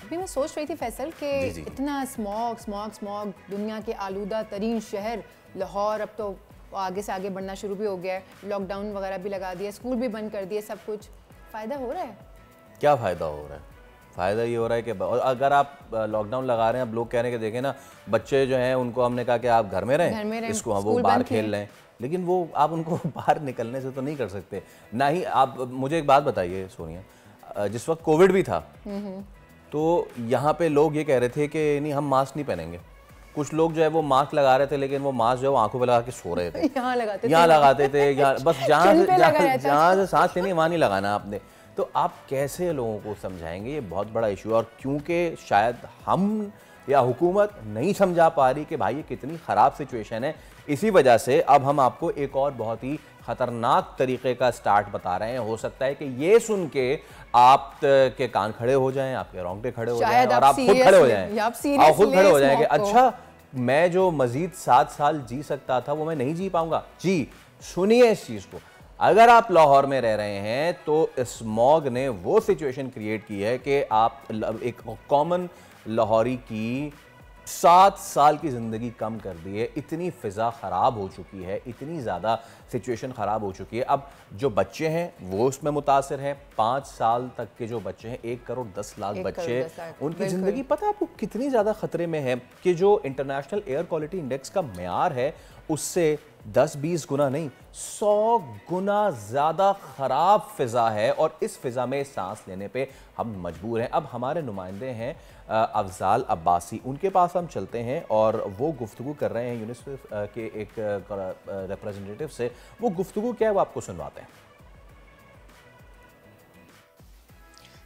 अभी मैं सोच रही थी फैसल कि इतना स्मॉग स्मॉग स्मॉग, दुनिया के आलूदा तरीन शहर लाहौर अब तो आगे से आगे बढ़ना शुरू भी हो गया है, लॉकडाउन वगैरह भी लगा दिया, स्कूल भी बंद कर दिए, सब कुछ फ़ायदा हो रहा है? क्या फ़ायदा हो रहा है? फ़ायदा ये हो रहा है कि अगर आप लॉकडाउन लगा रहे हैं, अब लोग कह रहे हैं कि देखें ना, बच्चे जो हैं उनको हमने कहा कि आप घर में रहें, इसको वो बाहर खेल लें, लेकिन वो आप उनको बाहर निकलने से तो नहीं कर सकते। ना ही आप मुझे एक बात बताइए सोनिया, जिस वक्त कोविड भी था तो यहाँ पे लोग ये कह रहे थे कि नहीं हम मास्क नहीं पहनेंगे। कुछ लोग जो है वो मास्क लगा रहे थे, लेकिन वो मास्क जो है वो आंखों पे लगा के सो रहे थे। यहाँ लगाते थे, यहाँ बस जहाँ से सांस लेनी वहाँ नहीं लगाना आपने। तो आप कैसे लोगों को समझाएंगे? ये बहुत बड़ा इशू है, और क्योंकि शायद हम या हुकूमत नहीं समझा पा रही कि भाई ये कितनी ख़राब सिचुएशन है, इसी वजह से अब हम आपको एक और बहुत ही ख़तरनाक तरीके का स्टार्ट बता रहे हैं। हो सकता है कि ये सुन के आप के कान खड़े हो जाएं, आपके रोंगटे खड़े हो जाएं, और आप खुद खड़े हो जाएं, आप खुद खड़े हो जाएं कि अच्छा, मैं जो मजीद 7 साल जी सकता था वो मैं नहीं जी पाऊंगा। जी सुनिए इस चीज़ को, अगर आप लाहौर में रह रहे हैं तो स्मॉग ने वो सिचुएशन क्रिएट की है कि आप एक कॉमन लाहौरी की 7 साल की ज़िंदगी कम कर दी है। इतनी फ़िज़ा ख़राब हो चुकी है, इतनी ज़्यादा सिचुएशन ख़राब हो चुकी है। अब जो बच्चे हैं वो उसमें मुतासिर हैं। 5 साल तक के जो बच्चे हैं, 1 करोड़ 10 लाख बच्चे, उनकी ज़िंदगी पता है आपको कितनी ज़्यादा ख़तरे में है कि जो इंटरनेशनल एयर क्वालिटी इंडेक्स का मेयार है उससे 10-20 गुना नहीं, 100 गुना ज़्यादा ख़राब फ़िज़ा है, और इस फ़िज़ा में सांस लेने पे हम मजबूर हैं। अब हमारे नुमाइंदे हैं अफजाल अब्बासी, उनके पास हम चलते हैं और वो गुफ्तगू कर रहे हैं यूनिसेफ के एक रिप्रेजेंटेटिव से। वो गुफ्तगू क्या है वो आपको सुनवाते हैं।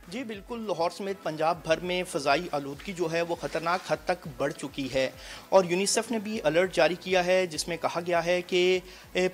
जी बिल्कुल, लाहौर समेत पंजाब भर में फ़ज़ाई आलूदगी जो है वो ख़तरनाक हद तक बढ़ चुकी है, और यूनिसेफ ने भी अलर्ट जारी किया है जिसमें कहा गया है कि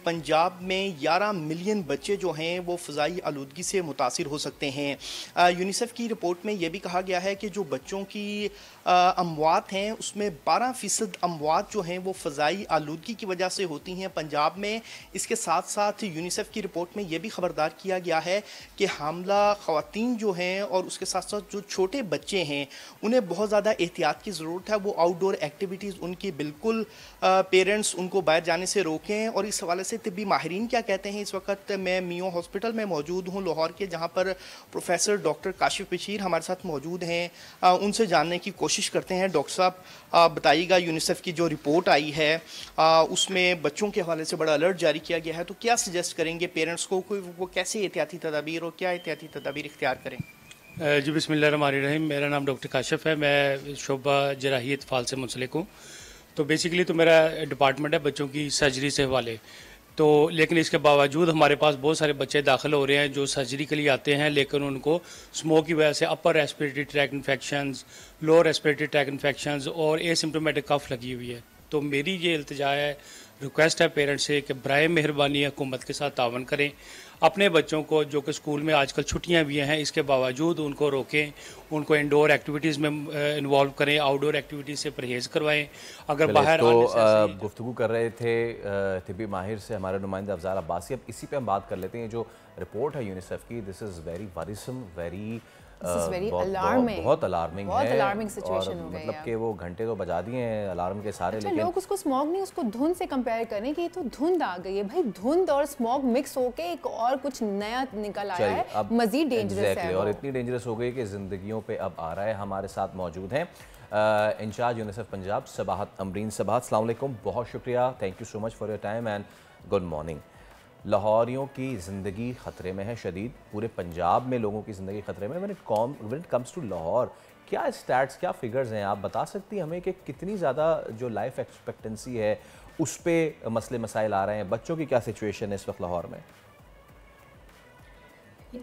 पंजाब में 11 मिलियन बच्चे जो हैं वो फ़ज़ाई आलूदगी से मुतासिर हो सकते हैं। यूनिसेफ की रिपोर्ट में ये भी कहा गया है कि जो बच्चों की अमवात हैं उसमें 12% अमवात जो हैं वो फ़ज़ाई आलूदगी की वजह से होती हैं पंजाब में। इसके साथ साथ यूनिसेफ की रिपोर्ट में ये भी ख़बरदार किया गया है कि हामला ख़वातीन जो हैं और उसके साथ साथ जो छोटे बच्चे हैं उन्हें बहुत ज़्यादा एहतियात की ज़रूरत है। वो आउटडोर एक्टिविटीज़ उनकी बिल्कुल पेरेंट्स उनको बाहर जाने से रोकें। और इस हवाले से तिब्बी माहिरीन क्या कहते हैं, इस वक्त मैं मियो हॉस्पिटल में मौजूद हूँ लाहौर के, जहाँ पर प्रोफेसर डॉक्टर काशिफ बशीर हमारे साथ मौजूद हैं। उनसे जानने की कोशिश करते हैं। डॉक्टर साहब बताइएगा, यूनिसेफ की जो रिपोर्ट आई है उसमें बच्चों के हवाले से बड़ा अलर्ट जारी किया गया है, तो क्या सजेस्ट करेंगे पेरेंट्स को वो कैसे एहतियाती तदाबीर और क्या एहतियाती तदाबीर इख्तियार करें? जी बिस्मिल्लाहिर्रहमानिर्रहीम। मेरा नाम डॉक्टर काशिफ है, मैं शोबा जराही इत्फाल से मुंसलिक हूँ। तो बेसिकली तो मेरा डिपार्टमेंट है बच्चों की सर्जरी से हवाले, तो लेकिन इसके बावजूद हमारे पास बहुत सारे बच्चे दाखिल हो रहे हैं जो सर्जरी के लिए आते हैं, लेकिन उनको स्मोक की वजह से upper respiratory tract infections, lower respiratory tract infections और एसिम्प्टोमेटिक कफ लगी हुई है। तो मेरी ये इल्तिजा है, रिक्वेस्ट है पेरेंट्स से कि बराए मेहरबानी हुकूमत के साथ तावन करें, अपने बच्चों को जो कि स्कूल में आजकल छुट्टियां भी हैं इसके बावजूद उनको रोकें, उनको इंडोर एक्टिविटीज़ में इन्वॉल्व करें, आउटडोर एक्टिविटीज़ से परहेज़ करवाएं। अगर बाहर तो गुफ्तगू कर रहे थे तिब्बी माहिर से हमारे नुमाइंदा अफजाल अब्बासी। अब इसी पे हम बात कर लेते हैं। जो रिपोर्ट है यूनिसेफ की, दिस इज़ वेरी वरीसम, बहुत अलार्मिंग है, और मतलब कि वो घंटे तो बजा दिए हैं अलार्म के सारे। अच्छा, लेकिन लोग उसको स्मॉग नहीं, उसको धुंध से कंपेयर करें कि ये तो धुंध आ गई है। भाई धुंध और स्मॉग मिक्स होके एक और कुछ नया निकल आया है, मजीद डेंजरस है और इतनी डेंजरस हो गई कि जिंदगियों पे अब आ रहा है। हमारे साथ मौजूद हैं इंचार्ज यूनिसेफ पंजाब सबाहत अमरीन। सबाहत, अस्सलाम वालेकुम, बहुत शुक्रिया, thank you so much for your time and good morning. लाहौरियों की ज़िंदगी ख़तरे में है शदीद, पूरे पंजाब में लोगों की ज़िंदगी ख़तरे में। When it comes to Lahore, क्या स्टैट्स, क्या फिगर्स हैं, आप बता सकती हैं हमें कि कितनी ज़्यादा जो लाइफ एक्सपेक्टेंसी है उस पर मसले मसाइल आ रहे हैं? बच्चों की क्या सिचुएशन है इस वक्त लाहौर में?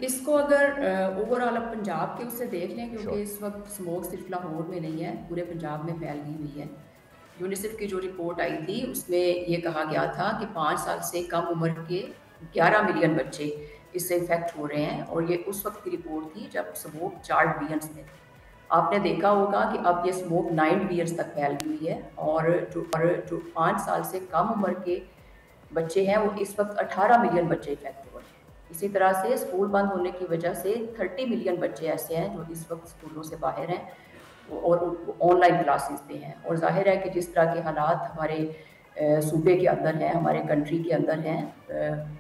इसको अगर ओवरऑल आप पंजाब के उससे देख लें, क्योंकि इस वक्त स्मोक सिर्फ लाहौर में नहीं है, पूरे पंजाब में फैल गई हुई है। यूनिसेफ की जो रिपोर्ट आई थी उसमें ये कहा गया था कि 5 साल से कम उम्र के 11 मिलियन बच्चे इससे इन्फेक्ट हो रहे हैं, और ये उस वक्त की रिपोर्ट थी जब स्मोक 4 बिलियंस में थे। आपने देखा होगा कि अब ये स्मोक 9 बिलियंस तक फैल गई है, और जो 5 साल से कम उम्र के बच्चे हैं वो इस वक्त 18 मिलियन बच्चे इफेक्ट हो रहे हैं। इसी तरह से स्कूल बंद होने की वजह से 30 मिलियन बच्चे ऐसे हैं जो इस वक्त स्कूलों से बाहर हैं, और ऑनलाइन क्लासेस पे हैं। और जाहिर है कि जिस तरह के हालात हमारे सूबे के अंदर हैं, हमारे कंट्री के अंदर हैं,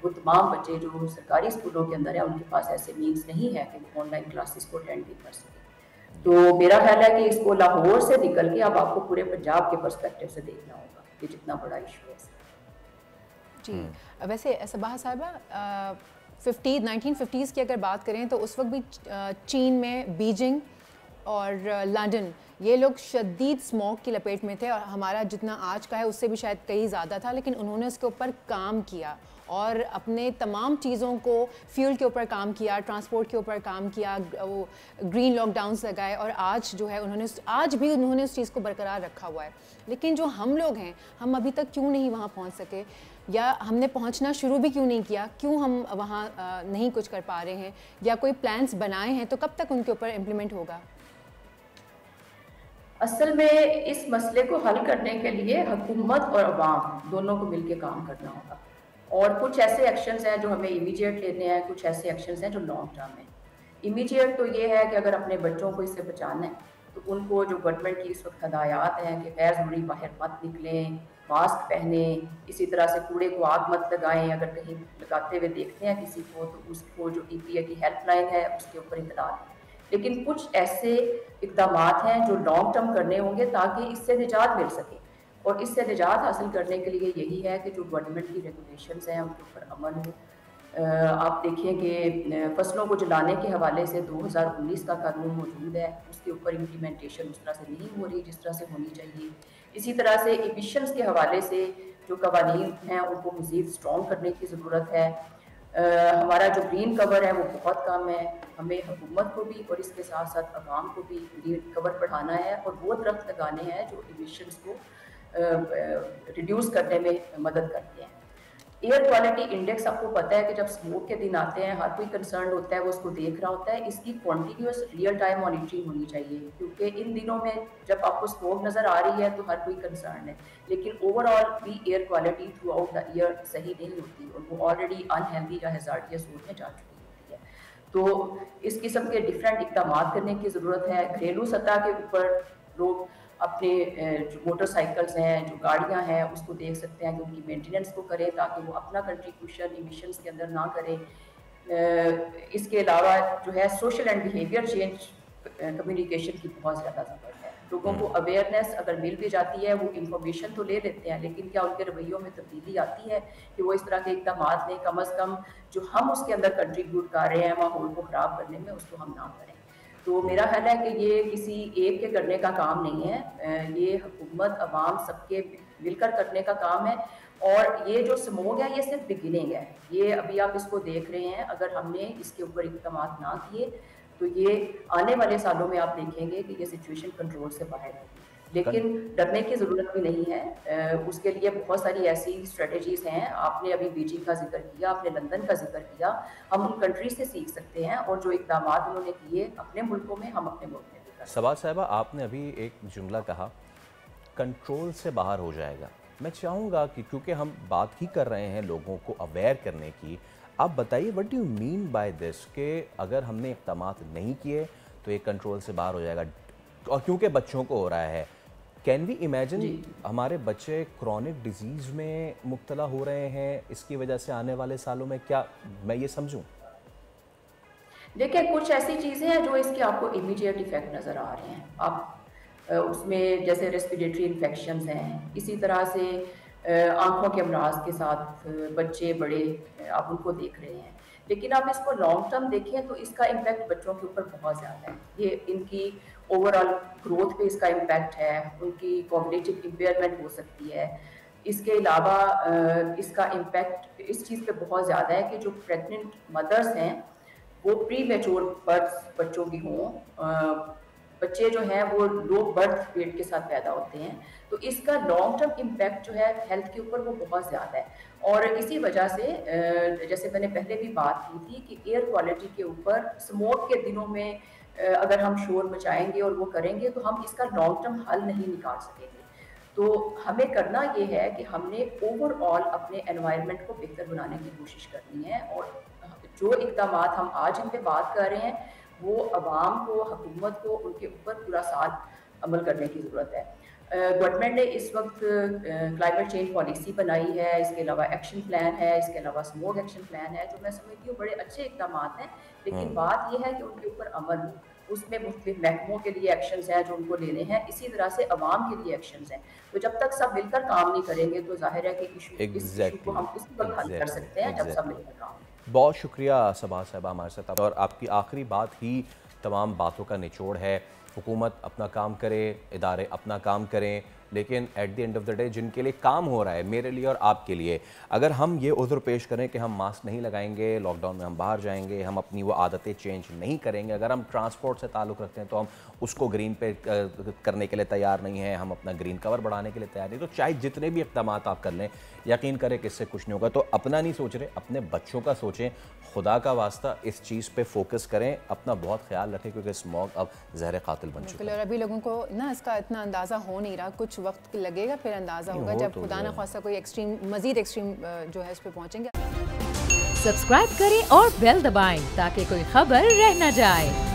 वो तमाम बच्चे जो सरकारी स्कूलों के अंदर हैं उनके पास ऐसे मीन्स नहीं है कि वो ऑनलाइन क्लासेस को अटेंड भी कर सकें। तो मेरा ख्याल है कि इसको लाहौर से निकल के अब आपको पूरे पंजाब के पर्सपेक्टिव से देखना होगा कि जितना बड़ा इशू है जी। वैसे सबाह साहिबा 1950s की अगर बात करें तो उस वक्त भी चीन में बीजिंग और लंदन ये लोग शदीद स्मॉग की लपेट में थे और हमारा जितना आज का है उससे भी शायद कहीं ज़्यादा था, लेकिन उन्होंने उसके ऊपर काम किया और अपने तमाम चीज़ों को, फ्यूल के ऊपर काम किया, ट्रांसपोर्ट के ऊपर काम किया, वो ग्रीन लॉकडाउन्स लगाए और आज जो है आज भी उन्होंने उस चीज़ को बरकरार रखा हुआ है। लेकिन जो हम लोग हैं, हम अभी तक क्यों नहीं वहाँ पहुँच सके, या हमने पहुँचना शुरू भी क्यों नहीं किया, क्यों हम वहाँ नहीं कुछ कर पा रहे हैं, या कोई प्लान्स बनाए हैं तो कब तक उनके ऊपर इम्प्लीमेंट होगा? असल में इस मसले को हल करने के लिए हुकूमत और अवाम दोनों को मिलकर काम करना होगा। और कुछ ऐसे एक्शंस हैं जो हमें इमीडिएट लेने हैं, कुछ ऐसे एक्शंस हैं जो लॉन्ग टर्म हैं। इमीडिएट तो ये है कि अगर अपने बच्चों को इससे बचाना है तो उनको जो गवर्नमेंट की इस वक्त हदायत हैं कि गैर ज़रूरी बाहर मत निकलें, मास्क पहने, इसी तरह से कूड़े को आग मत लगाएं, अगर कहीं लगाते हुए देखते हैं किसी को तो उसको जो EPA की हेल्पलाइन है उसके ऊपर इत्तला दें। लेकिन कुछ ऐसे इक़दाम हैं जो लॉन्ग टर्म करने होंगे ताकि इससे निजात मिल सके। और इससे निजात हासिल करने के लिए यही है कि जो गवर्नमेंट की रेगुलेशंस हैं उनके ऊपर अमल हो। आप देखें कि फसलों को जलाने के हवाले से 2019 का कानून मौजूद है, उसके ऊपर इम्प्लीमेंटेशन उस तरह से नहीं हो रही जिस तरह से होनी चाहिए। इसी तरह से एमिशंस के हवाले से जो कवानीन हैं उनको मज़ीद स्ट्रॉन्ग करने की ज़रूरत है। हमारा जो ग्रीन कवर है वो बहुत कम है, हमें हुकूमत को भी और इसके साथ साथ अवाम को भी ग्रीन कवर बढ़ाना है और वो दरख्त लगाने हैं जो एमिशंस को रिड्यूस करने में मदद करते हैं। एयर क्वालिटी इंडेक्स, आपको पता है कि जब स्मोक के दिन आते हैं हर कोई कंसर्न होता है, वो उसको देख रहा होता है। इसकी कॉन्टीन्यूस रियल टाइम मॉनिटरिंग होनी चाहिए क्योंकि इन दिनों में जब आपको स्मोक नज़र आ रही है तो हर कोई कंसर्न है, लेकिन ओवरऑल भी air quality through out the year सही नहीं होती और वो ऑलरेडी अनहेल्दी या हैजार्डियस जोन में जा चुकी होती है। तो इस किस्म के डिफरेंट इक़दाम करने की ज़रूरत है। घरेलू सतह के ऊपर लोग अपने जो मोटरसाइकिल्स हैं, जो गाड़ियां हैं, उसको देख सकते हैं कि उनकी मेंटेनेंस को करें ताकि वो अपना कंट्रीब्यूशन इमिशंस के अंदर ना करें। इसके अलावा जो है social and behaviour change communication की बहुत ज़्यादा ज़रूरत है। लोगों को अवेयरनेस अगर मिल भी जाती है, वो इंफॉर्मेशन तो ले लेते हैं, लेकिन क्या उनके रवैयों में तब्दीली आती है कि वो इस तरह के इक़दाम लें? कम अज़ कम जो हम उसके अंदर कंट्रीब्यूट कर रहे हैं माहौल को ख़राब करने में, उसको हम ना करें। तो मेरा ख्याल है कि ये किसी एक के करने का काम नहीं है, ये हुकूमत अवाम सबके मिलकर करने का काम है। और ये जो स्मोग है ये सिर्फ बिगिनिंग है, ये अभी आप इसको देख रहे हैं। अगर हमने इसके ऊपर इक़दाम ना किए तो ये आने वाले सालों में आप देखेंगे कि ये सिचुएशन कंट्रोल से बाहर है। लेकिन डरने की ज़रूरत भी नहीं है, उसके लिए बहुत सारी ऐसी स्ट्रेटजीज़ हैं। आपने अभी बीजिंग का जिक्र किया, आपने लंदन का जिक्र किया, हम उन कंट्रीज से सीख सकते हैं और जो इक़दाम उन्होंने किए अपने मुल्कों में, हम अपने मुल्क में भी कर सकते हैं। सबाह साहिबा, आपने अभी एक जुमला कहा, कंट्रोल से बाहर हो जाएगा। मैं चाहूँगा कि क्योंकि हम बात ही कर रहे हैं लोगों को अवेयर करने की, आप बताइए what do you mean by this कि अगर हमने इक़दाम नहीं किए तो ये कंट्रोल से बाहर हो जाएगा, और क्योंकि बच्चों को हो रहा है, कैन वी इमेजिन हमारे बच्चे क्रॉनिक डिजीज़ में मुब्तला हो रहे हैं इसकी वजह से आने वाले सालों में? क्या मैं ये समझूं? देखिए, कुछ ऐसी चीज़ें हैं जो इसके आपको इमीडिएट इफेक्ट नज़र आ रहे हैं। आप उसमें जैसे रेस्पिरेटरी इन्फेक्शंस हैं, इसी तरह से आँखों के अमराज के साथ बच्चे बड़े आप उनको देख रहे हैं। लेकिन आप इसको लॉन्ग टर्म देखें तो इसका इम्पैक्ट बच्चों के ऊपर बहुत ज़्यादा है। ये इनकी ओवरऑल ग्रोथ पे इसका इम्पैक्ट है, उनकी कॉग्निटिव इम्पेयरमेंट हो सकती है। इसके अलावा इसका इम्पैक्ट इस चीज़ पे बहुत ज़्यादा है कि जो प्रेग्नेंट मदर्स हैं वो प्री मैच्योर बर्थ बच्चों की हों, बच्चे जो हैं वो लो बर्थ वेट के साथ पैदा होते हैं, तो इसका लॉन्ग टर्म इम्पैक्ट जो है हेल्थ के ऊपर वो बहुत ज़्यादा है। और इसी वजह से जैसे मैंने पहले भी बात की थी कि एयर क्वालिटी के ऊपर स्मोक के दिनों में अगर हम शोर मचाएंगे और वो करेंगे तो हम इसका लॉन्ग टर्म हल नहीं निकाल सकेंगे। तो हमें करना ये है कि हमने ओवरऑल अपने एनवायरनमेंट को बेहतर बनाने की कोशिश करनी है, और जो इक़दाम हम आज इन पे बात कर रहे हैं वो अवाम को, हुकूमत को उनके ऊपर पूरा साथ अमल करने की ज़रूरत है। गवर्नमेंट ने इस वक्त क्लाइमेट चेंज पॉलिसी बनाई है, इसके अलावा एक्शन प्लान है, इसके अलावा स्मोक एक्शन प्लान है, जो मैं समझती हूँ बड़े अच्छे इक़दाम हैं। लेकिन बात यह है कि उनके ऊपर अमल, उसमें मुख्तलिफ महकमों के लिए एक्शंस हैं जो उनको लेने हैं, इसी तरह से अवाम के लिए एक्शंस हैं। तो जब तक सब मिलकर काम नहीं करेंगे तो जाहिर है कि इस इशू को हम उसी वक्त हल कर सकते हैं जब सब मिलकर काम। बहुत शुक्रिया सबा साहबा हमारे साथ, और आपकी आखिरी बात ही तमाम बातों का निचोड़ है। हुकूमत अपना काम करे, इदारे अपना काम करें, लेकिन at the end of the day जिनके लिए काम हो रहा है, मेरे लिए और आपके लिए, अगर हम ये उज़्र पेश करें कि हम मास्क नहीं लगाएंगे, लॉकडाउन में हम बाहर जाएंगे, हम अपनी वो आदतें चेंज नहीं करेंगे, अगर हम ट्रांसपोर्ट से ताल्लुक़ रखते हैं तो हम उसको ग्रीन पे करने के लिए तैयार नहीं हैं, हम अपना ग्रीन कवर बढ़ाने के लिए तैयार नहीं, तो चाहे जितने भी इक़दाम आप कर लें, यकीन करें कि इससे कुछ नहीं होगा। तो अपना नहीं सोच रहे, अपने बच्चों का सोचें, खुदा का वास्ता इस चीज़ पे फोकस करें, अपना बहुत ख्याल रखें, क्योंकि स्मॉग अब जहर कातिल बन चुका है। और अभी लोगों को ना इसका इतना अंदाज़ा हो नहीं रहा, कुछ वक्त लगेगा फिर अंदाज़ा होगा जब खुदा न ख्वास्ता कोई एक्सट्रीम, मज़ीद एक्सट्रीम जो है इस पे पहुँचेंगे। सब्सक्राइब करें और बेल दबाएं ताकि कोई खबर रह न जाए।